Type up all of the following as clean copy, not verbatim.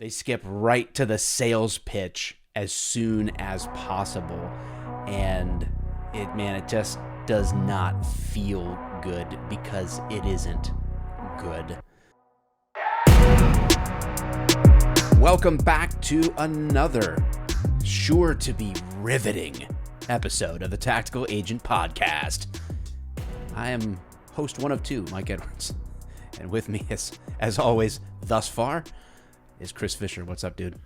They skip right to the sales pitch as soon as possible. And it just does not feel good because it isn't good. Welcome back to another sure to be riveting episode of the Tactical Agent Podcast. I am host one of two, Mike Edwards. And with me, as always, thus far, is Chris Fisher. What's up, dude?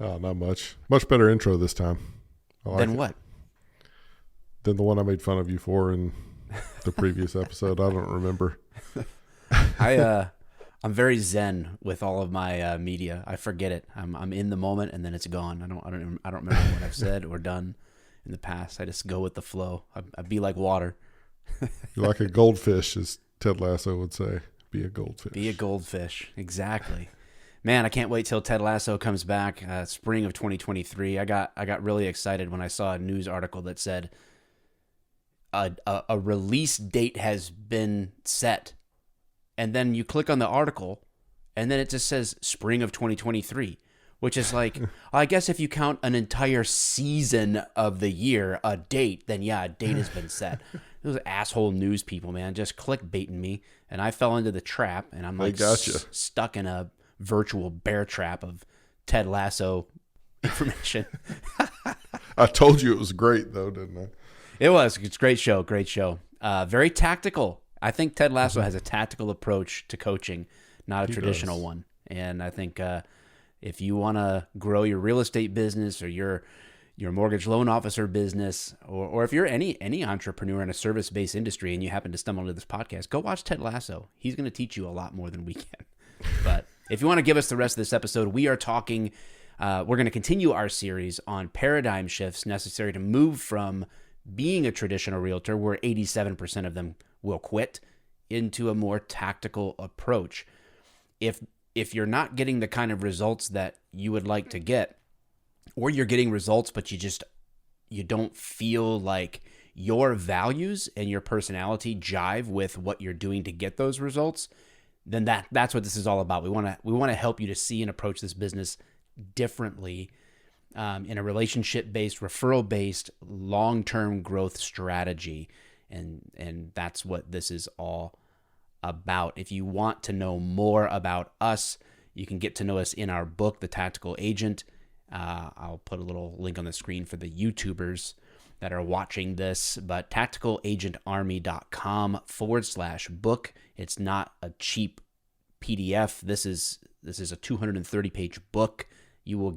Oh, not much. Much better intro this time. Then what? Than the one I made fun of you for in the previous episode. I don't remember. I'm very zen with all of my media. I forget it. I'm in the moment and then it's gone. I don't remember what I've said or done in the past. I just go with the flow. I'd be like water. You're like a goldfish, as Ted Lasso would say. Be a goldfish. Be a goldfish. Exactly. Man, I can't wait till Ted Lasso comes back, spring of 2023. I got really excited when I saw a news article that said a release date has been set. And then you click on the article, and then it just says spring of 2023, which is like, I guess if you count an entire season of the year, a date, then yeah, a date has been set. Those asshole news people, man, just clickbaiting me, and I fell into the trap, and I'm like stuck in a virtual bear trap of Ted Lasso information. I told you it was great, though, didn't I? It was. It's a great show. Great show. Very tactical. I think Ted Lasso has a tactical approach to coaching, not a traditional one. And I think if you want to grow your real estate business or your mortgage loan officer business, or if you're any entrepreneur in a service-based industry and you happen to stumble into this podcast, go watch Ted Lasso. He's going to teach you a lot more than we can. But if you want to give us the rest of this episode, we are talking, we're going to continue our series on paradigm shifts necessary to move from being a traditional realtor, where 87% of them will quit, into a more tactical approach. If you're not getting the kind of results that you would like to get, or you're getting results but you don't feel like your values and your personality jive with what you're doing to get those results, then that's what this is all about. We want to help you to see and approach this business differently, in a relationship-based, referral-based, long-term growth strategy. And that's what this is all about. If you want to know more about us, you can get to know us in our book, The Tactical Agent. I'll put a little link on the screen for the YouTubers that are watching this, but tacticalagentarmy.com/book. It's not a cheap PDF. This is a 230-page book. You will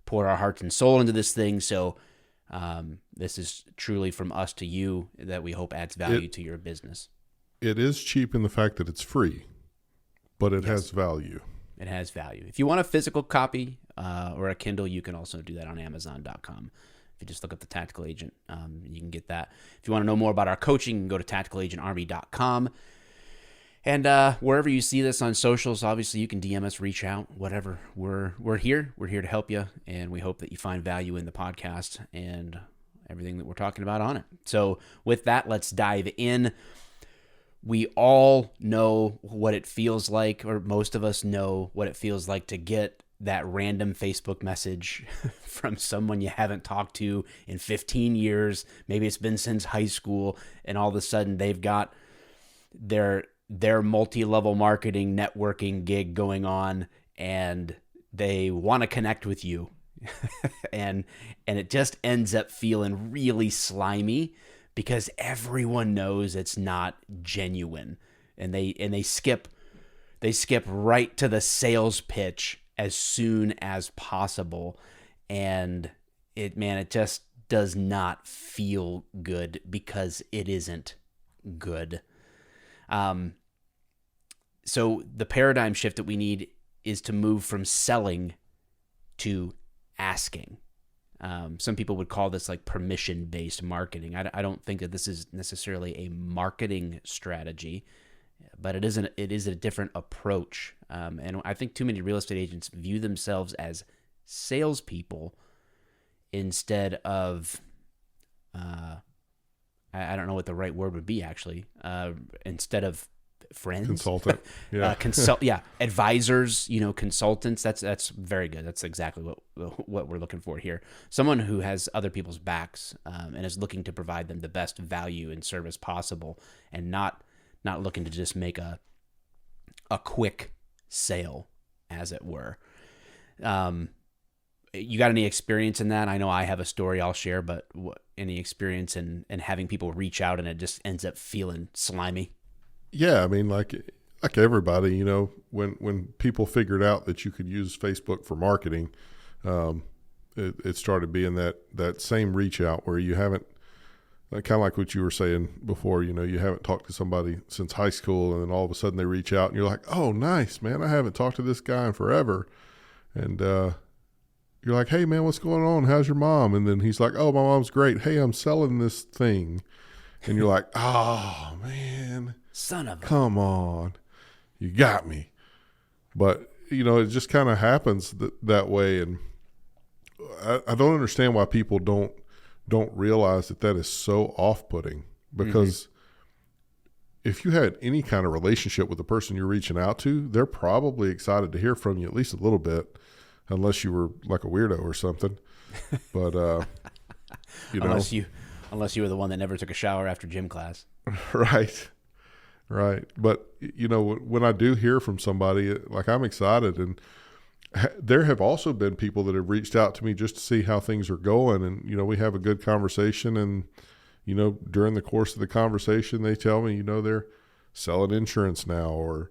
pour our hearts and soul into this thing. So this is truly from us to you that we hope adds value to your business. It is cheap in the fact that it's free, but it has value. It has value. If you want a physical copy or a Kindle, you can also do that on Amazon.com. If you just look up The Tactical Agent, you can get that. If you want to know more about our coaching, you can go to tacticalagentarmy.com. And wherever you see this on socials, obviously you can DM us, reach out, whatever. We're here. We're here to help you, and we hope that you find value in the podcast and everything that we're talking about on it. So with that, let's dive in. We all know what it feels like, or most of us know what it feels like to get that random Facebook message from someone you haven't talked to in 15 years. Maybe it's been since high school, and all of a sudden they've got their multi-level marketing networking gig going on, and they want to connect with you. and it just ends up feeling really slimy because everyone knows it's not genuine, and they skip right to the sales pitch as soon as possible. And it just does not feel good because it isn't good. So the paradigm shift that we need is to move from selling to asking. Some people would call this like permission-based marketing. I don't think that this is necessarily a marketing strategy, but it is a different approach. And I think too many real estate agents view themselves as salespeople instead of, I don't know what the right word would be actually, instead of friends, consultant, yeah, advisors, consultants. That's very good. That's exactly what we're looking for here. Someone who has other people's backs and is looking to provide them the best value and service possible, and not looking to just make a quick sale, as it were. You got any experience in that? I know I have a story I'll share, but any experience in having people reach out and it just ends up feeling slimy? Yeah, I mean, like everybody, when people figured out that you could use Facebook for marketing, it started being that same reach out where you haven't, kind of like what you were saying before, you haven't talked to somebody since high school, and then all of a sudden they reach out and you're like, oh, nice, man, I haven't talked to this guy in forever. And you're like, hey, man, what's going on? How's your mom? And then he's like, oh, my mom's great. Hey, I'm selling this thing. And you're like, oh, man. Son of a... Come on. You got me. But, it just kind of happens that way. And I don't understand why people don't realize that is so off-putting. Because if you had any kind of relationship with the person you're reaching out to, they're probably excited to hear from you at least a little bit. Unless you were like a weirdo or something, but unless you were the one that never took a shower after gym class, right. But when I do hear from somebody, like, I'm excited, and there have also been people that have reached out to me just to see how things are going, and we have a good conversation, and during the course of the conversation, they tell me they're selling insurance now, or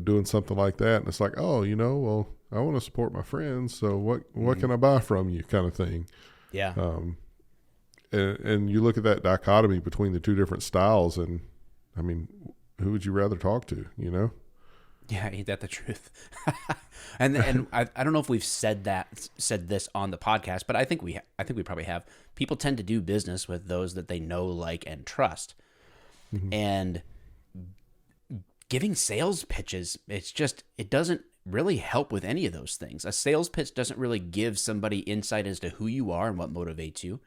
doing something like that, and it's like, oh, well, I want to support my friends, so what can I buy from you, kind of thing. Yeah. And you look at that dichotomy between the two different styles, and I mean, who would you rather talk to, Yeah, ain't that the truth? and I don't know if we've said this on the podcast, but I think we probably have. People tend to do business with those that they know, like, and trust. Mm-hmm. And giving sales pitches, it doesn't really help with any of those things. A sales pitch doesn't really give somebody insight as to who you are and what motivates you.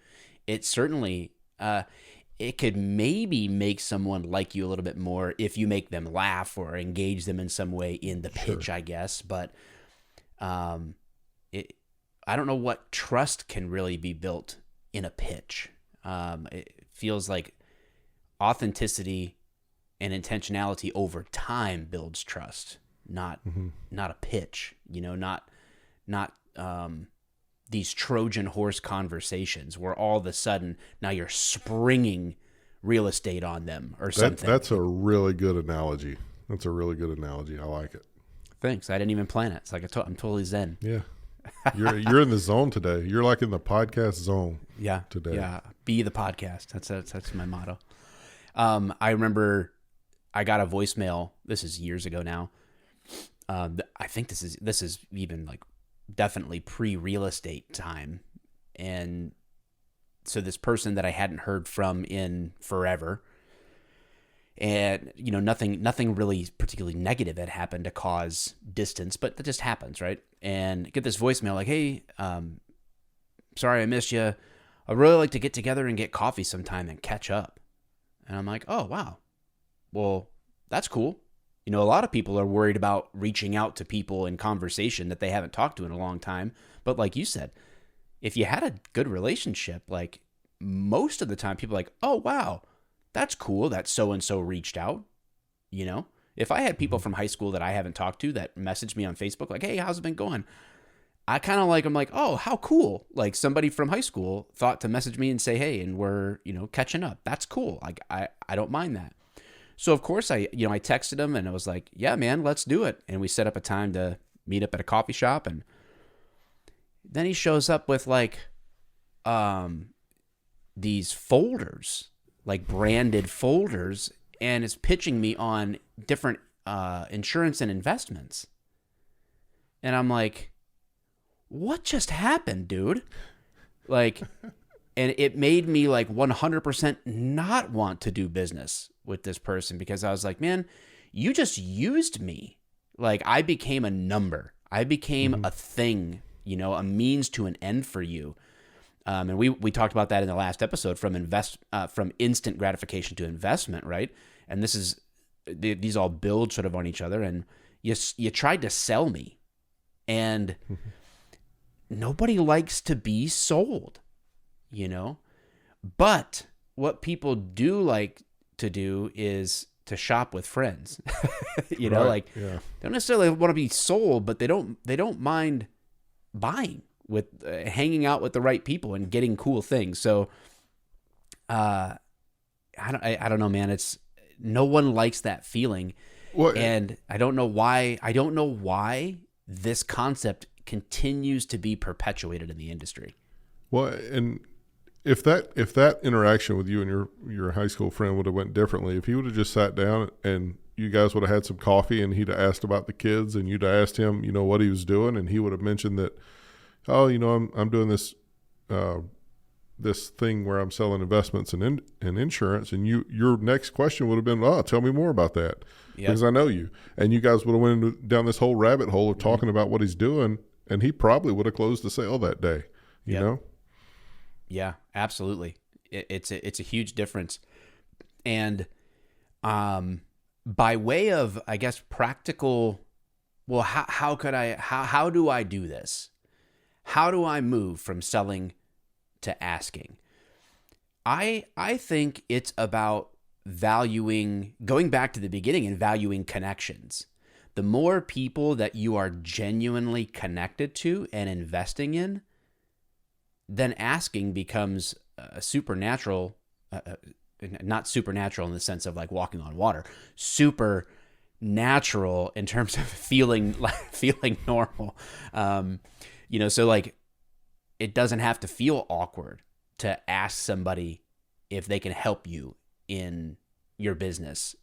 It certainly, it could maybe make someone like you a little bit more if you make them laugh or engage them in some way in the pitch, sure. I guess. But I don't know what trust can really be built in a pitch. It feels like authenticity and intentionality over time builds trust. Not a pitch, not these Trojan horse conversations where all of a sudden now you're springing real estate on them or something. That's a really good analogy. I like it. Thanks. I didn't even plan it. It's like I'm totally zen. Yeah. You're in the zone today. You're like in the podcast zone. Yeah. Today. Yeah. Be the podcast. That's my motto. I remember I got a voicemail. This is years ago now. I think this is even like definitely pre-real estate time. And so this person that I hadn't heard from in forever, and nothing really particularly negative had happened to cause distance, but that just happens, right? And get this voicemail like, hey, sorry I missed you. I'd really like to get together and get coffee sometime and catch up. And I'm like, oh, wow. Well, that's cool. A lot of people are worried about reaching out to people in conversation that they haven't talked to in a long time. But like you said, if you had a good relationship, like, most of the time people are like, oh, wow, that's cool that so-and-so reached out. If I had people from high school that I haven't talked to that messaged me on Facebook like, hey, how's it been going? I kind of I'm like, oh, how cool. Like, somebody from high school thought to message me and say, hey, and we're, catching up. That's cool. Like, I don't mind that. So of course I texted him and I was like, yeah, man, let's do it. And we set up a time to meet up at a coffee shop. And then he shows up with like, these folders, like branded folders, and is pitching me on different, insurance and investments. And I'm like, what just happened, dude? Like, and it made me like 100% not want to do business with this person, because I was like, man, you just used me. Like, I became a number. I became a thing, a means to an end for you. And we talked about that in the last episode, from instant gratification to investment, right? And this is these all build sort of on each other, and you tried to sell me, and nobody likes to be sold, But what people do like to do is to shop with friends, Right. Yeah. don't necessarily want to be sold, but they don't mind buying with hanging out with the right people and getting cool things. So, I don't know, man. It's no one likes that feeling, Well, and I don't know why. I don't know why this concept continues to be perpetuated in the industry. well, and if that interaction with you and your high school friend would have went differently, if he would have just sat down and you guys would have had some coffee and he'd have asked about the kids and you'd have asked him, what he was doing, and he would have mentioned that, oh, I'm doing this this thing where I'm selling investments and insurance, and your next question would have been, oh, tell me more about that, because I know you, and you guys would have went down this whole rabbit hole of talking about what he's doing, and he probably would have closed the sale that day. You know? Yeah, absolutely. It's a huge difference. And by way of, I guess, practical, well, how do I do this? How do I move from selling to asking? I think it's about going back to the beginning and valuing connections. The more people that you are genuinely connected to and investing in, then asking becomes a supernatural, not supernatural in the sense of like walking on water, super natural in terms of feeling normal. So like it doesn't have to feel awkward to ask somebody if they can help you in your business.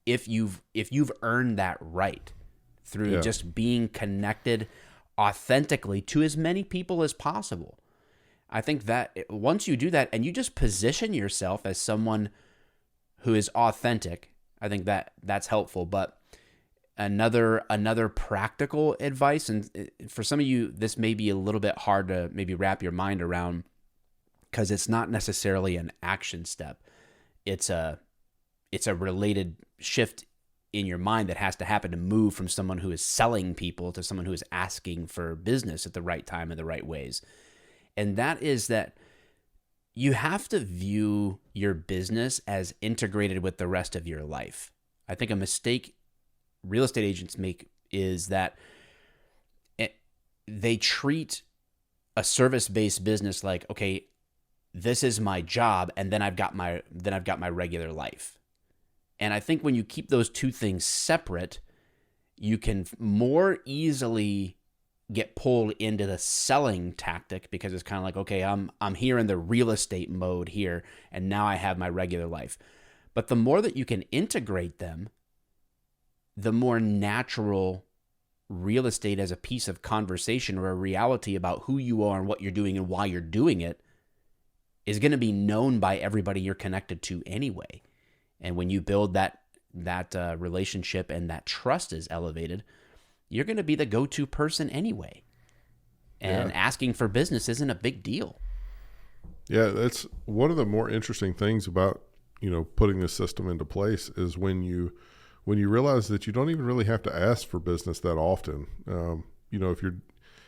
If you've earned that right through just being connected authentically to as many people as possible. I think that once you do that and you just position yourself as someone who is authentic, I think that's helpful. But another practical advice, and for some of you, this may be a little bit hard to maybe wrap your mind around because it's not necessarily an action step. It's a related shift in your mind that has to happen to move from someone who is selling people to someone who is asking for business at the right time in the right ways. And that is that you have to view your business as integrated with the rest of your life. I think a mistake real estate agents make is that they treat a service-based business like, okay, this is my job, and then I've got my regular life. And I think when you keep those two things separate, you can more easily get pulled into the selling tactic because it's kind of like, okay, I'm here in the real estate mode here, and now I have my regular life. But the more that you can integrate them, the more natural real estate as a piece of conversation or a reality about who you are and what you're doing and why you're doing it is going to be known by everybody you're connected to anyway. And when you build that relationship and that trust is elevated, you're going to be the go-to person anyway. And asking for business isn't a big deal. Yeah, that's one of the more interesting things about, putting this system into place is when you realize that you don't even really have to ask for business that often.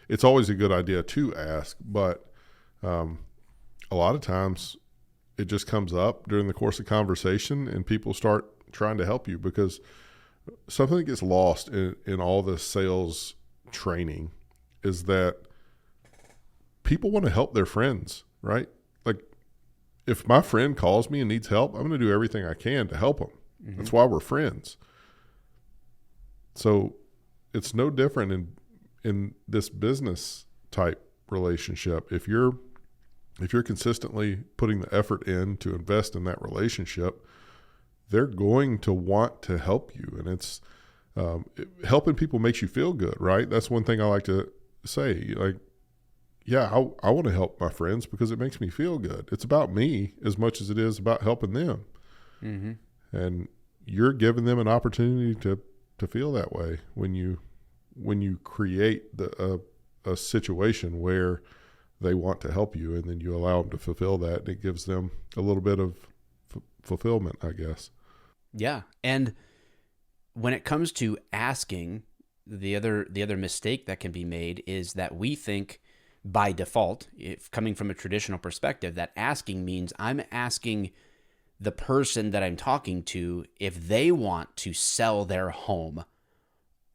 It's always a good idea to ask, but a lot of times it just comes up during the course of conversation and people start trying to help you, because something that gets lost in all the sales training is that people want to help their friends, right? Like if my friend calls me and needs help, I'm going to do everything I can to help them. Mm-hmm. That's why we're friends. So it's no different in this business type relationship. If you're consistently putting the effort in to invest in that relationship, they're going to want to help you. And it's helping people makes you feel good, right? That's one thing I like to say. Like, yeah, I want to help my friends because it makes me feel good. It's about me as much as it is about helping them. Mm-hmm. And you're giving them an opportunity to feel that way when you create a situation where they want to help you, and then you allow them to fulfill that. And it gives them a little bit of fulfillment, I guess. Yeah. And when it comes to asking, the other mistake that can be made is that we think by default, if coming from a traditional perspective, that asking means I'm asking the person that I'm talking to if they want to sell their home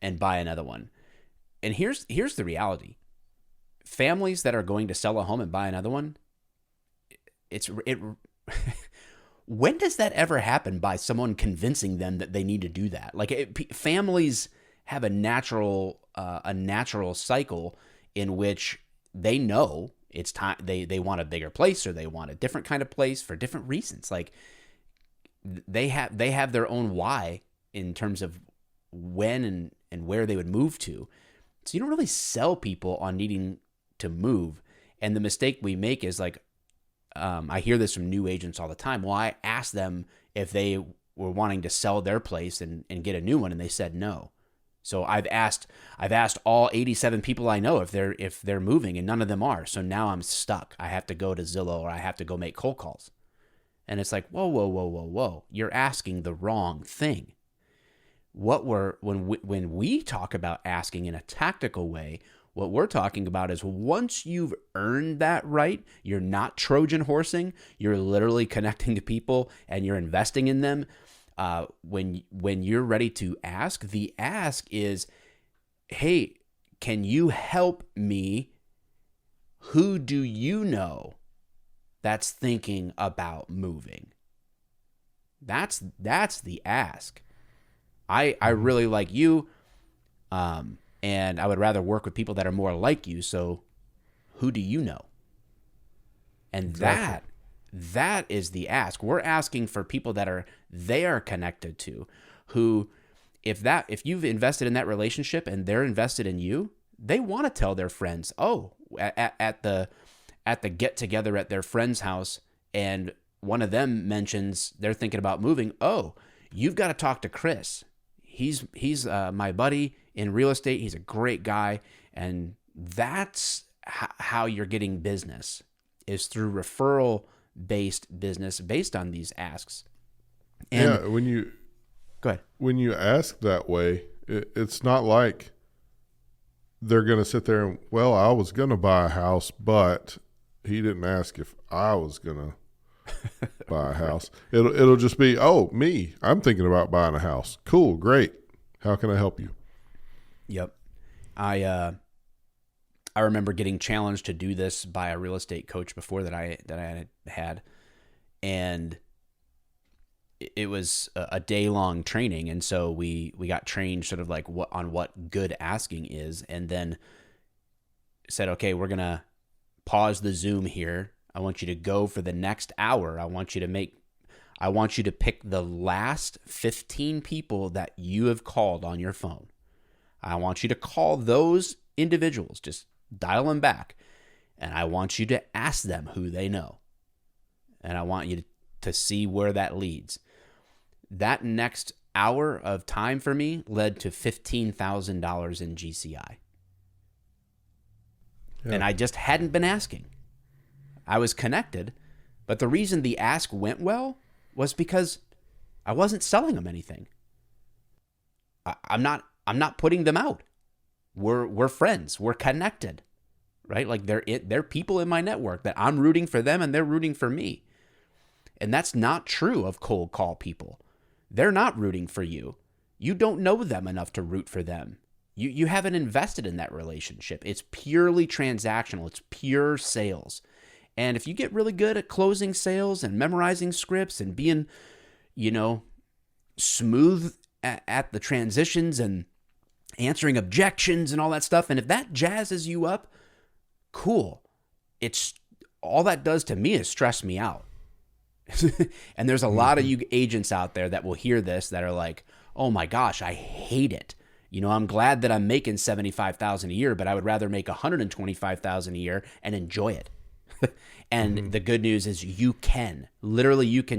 and buy another one. And here's the reality. Families that are going to sell a home and buy another one, when does that ever happen by someone convincing them that they need to do that? Like families have a natural cycle in which they know it's time they want a bigger place or they want a different kind of place for different reasons. Like they have their own why in terms of when and where they would move to. So you don't really sell people on needing to move. And the mistake we make is like, I hear this from new agents all the time. Well, I asked them if they were wanting to sell their place and get a new one, and they said no. So I've asked all 87 people I know if they're moving, and none of them are. So now I'm stuck. I have to go to Zillow or I have to go make cold calls. And it's like, whoa. You're asking the wrong thing. When we talk about asking in a tactical way, what we're talking about is once you've earned that right, you're not Trojan horsing, you're literally connecting to people and you're investing in them. When you're ready to ask, the ask is, hey, can you help me? Who do you know that's thinking about moving? That's the ask. I really like you, and I would rather work with people that are more like you. So who do you know? And exactly. That is the ask. We're asking for people that they are connected to, who if you've invested in that relationship and they're invested in you, they want to tell their friends, oh, at the get together at their friend's house, and one of them mentions they're thinking about moving. Oh, you've got to talk to Chris. He's my buddy in real estate. He's a great guy. And that's how you're getting business, is through referral-based business based on these asks. And go ahead. When you ask that way, it's not like they're going to sit there and, well, I was going to buy a house, but he didn't ask if I was going to buy a house. It'll just be, oh, me, I'm thinking about buying a house. Cool, great. How can I help you? Yep. I remember getting challenged to do this by a real estate coach before that I had, and it was a day-long training, and so we got trained sort of like what good asking is, and then said, okay, we're gonna pause the Zoom here. I want you to go for the next hour. I want you to pick the last 15 people that you have called on your phone. I want you to call those individuals, just dial them back, and I want you to ask them who they know. And I want you to see where that leads. That next hour of time for me led to $15,000 in GCI. Yeah. And I just hadn't been asking. I was connected, but the reason the ask went well was because I wasn't selling them anything. I'm not putting them out. We're friends. We're connected, right? Like they're people in my network that I'm rooting for them and they're rooting for me. And that's not true of cold call people. They're not rooting for you. You don't know them enough to root for them. You haven't invested in that relationship. It's purely transactional. It's pure sales. And if you get really good at closing sales and memorizing scripts and being, smooth at the transitions and answering objections and all that stuff, and if that jazzes you up, cool. It's all that does to me is stress me out. And there's a lot of you agents out there that will hear this that are like, oh my gosh, I hate it. I'm glad that I'm making $75,000 a year, but I would rather make $125,000 a year and enjoy it. And the good news is you can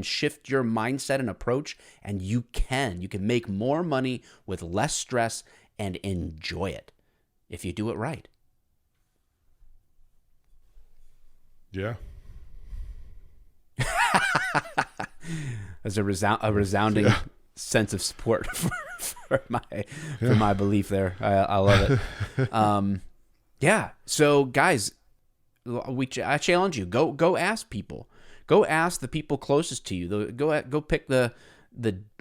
shift your mindset and approach, and you can make more money with less stress and enjoy it if you do it right. Yeah. As a resounding sense of support for my belief there. I love it. Yeah. So guys, I challenge you. Go ask people. Go ask the people closest to you. Go pick the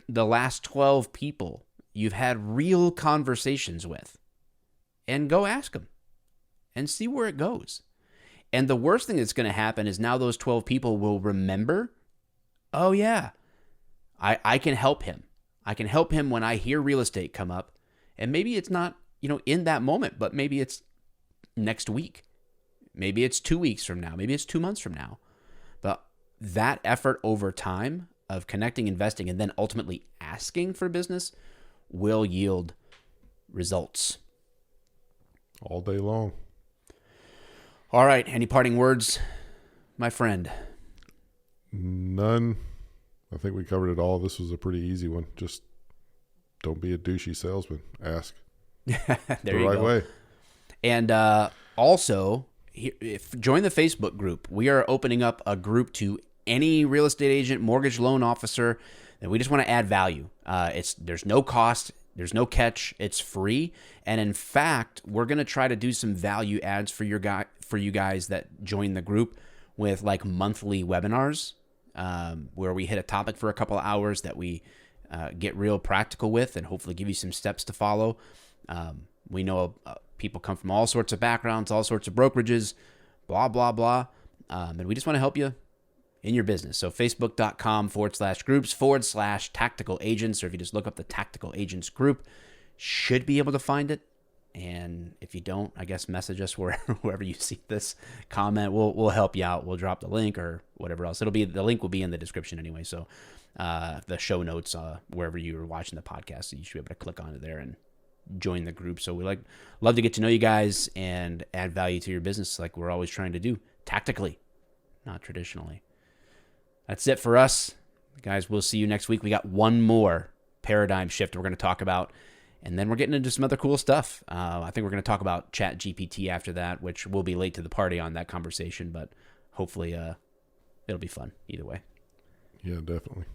last 12 people you've had real conversations with, and go ask them and see where it goes. And the worst thing that's going to happen is now those 12 people will remember, oh yeah, I can help him. I can help him when I hear real estate come up. And maybe it's not, in that moment, but maybe it's next week. Maybe it's 2 weeks from now. Maybe it's 2 months from now. But that effort over time of connecting, investing, and then ultimately asking for business will yield results. All day long. All right. Any parting words, my friend? None. I think we covered it all. This was a pretty easy one. Just don't be a douchey salesman. Ask. There the you right go. way. And also, join the Facebook group. We are opening up a group to any real estate agent, mortgage loan officer, and we just want to add value. There's no cost. There's no catch. It's free. And in fact, we're going to try to do some value adds for you guys that join the group with like monthly webinars where we hit a topic for a couple of hours that we get real practical with and hopefully give you some steps to follow. We know people come from all sorts of backgrounds, all sorts of brokerages, blah, blah, blah. And we just want to help you in your business. So facebook.com/groups/tactical agents, or if you just look up the tactical agents group, should be able to find it. And if you don't, I guess message us wherever you see this comment. We'll help you out. We'll drop the link or whatever else. The link will be in the description anyway. So the show notes, wherever you are watching the podcast, so you should be able to click on it there and join the group. So we love to get to know you guys and add value to your business like we're always trying to do, tactically, not traditionally. That's it for us. Guys, we'll see you next week. We got one more paradigm shift we're going to talk about, and then we're getting into some other cool stuff. I think we're going to talk about Chat GPT after that, which we'll be late to the party on that conversation, but hopefully it'll be fun either way. Yeah, definitely.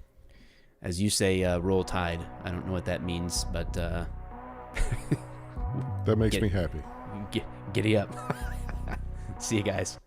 As you say, roll tide. I don't know what that means, but that makes me happy. Giddy up. See you guys.